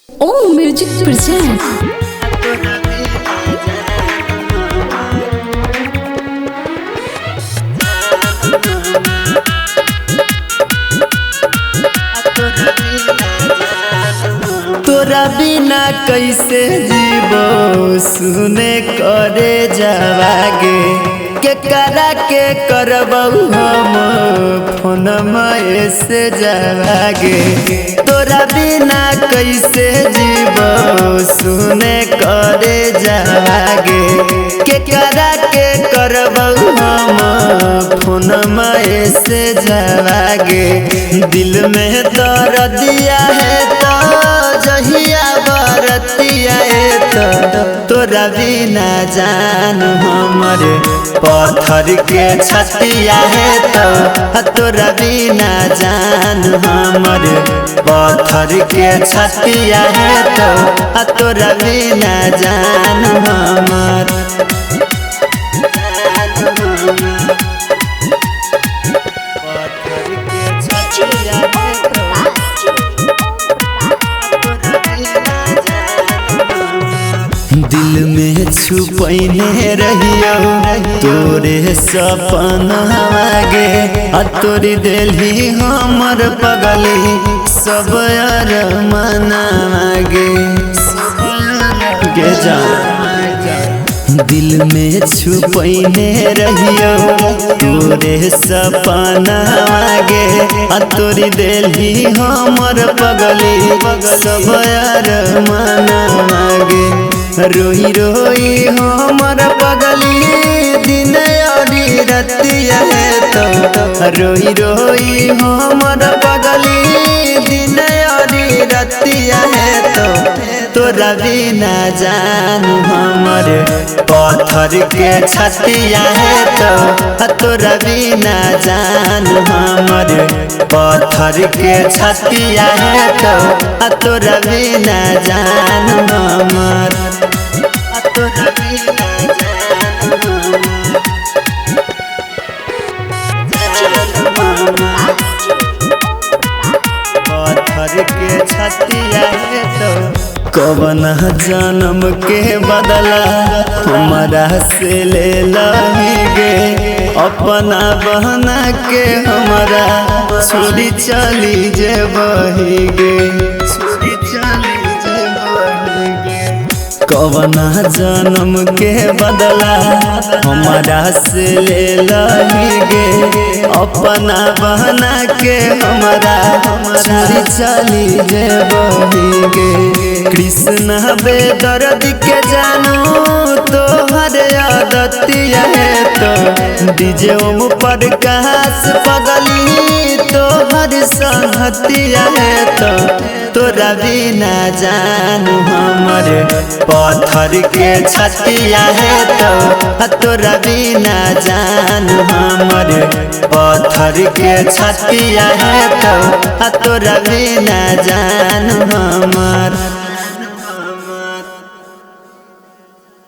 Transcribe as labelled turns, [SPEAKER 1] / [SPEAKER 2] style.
[SPEAKER 1] ओम music present.
[SPEAKER 2] तोरा बिना कैसे जीवो सुने करे जावागे के करा के करबहु हम फोन में से जावागे। तोरा बिना कैसे जीवो सुने करे जावागे के करा के करबहु हम फोन में से जावागे। दिल में दर्द दिया है तो जहिया बरतिया तो तोरा बिना जान हमर पत्थर के छतिया है तो तोरा बिना जान हमर पत्थर के छतिया है तो तोरा बिना जान हमर पत्थर के छतिया है दिल में छुपैने रहियो तोरे सपना गे तोरी दिली हमर पगली सब अरमाना गे दिल में छुपैने रहियो तोरे सपना गे तोरी दिली हमर पगली सब अरमाना गे। रोई रोई हमर पगली दिन अरी रतिया है तो रोई रोई हमर पगली दिन अरी रतिया है तो तोरा बिना जान हमर पत्थर के छतिया है तो तोरा बिना जान हमर पत्थर के छतिया है तो तोरा बिना जान हमर तोरा बिना पत्थर के छतिया है तो कवन जन्म के बदला हमारा से ले लगे अपना बहना के हमारा छोड़ी चली जे बही गे छोड़ी चली जे बही गे। कवन जन्म के बदला हमारा से ले लगे अपना बहना के हमारा छोड़ी चली जे बही गे। कृष्ण बेदर्द के जानू तो हर आदतिया है तो डीजे ओम प्रकाश पगली तो हर संहतिया है तो तोरा बिना जानू हमर पत्थर के छतिया है तो तोरा बिना जानू हमर पत्थर के छतिया है तो तोरा बिना जानू हमर।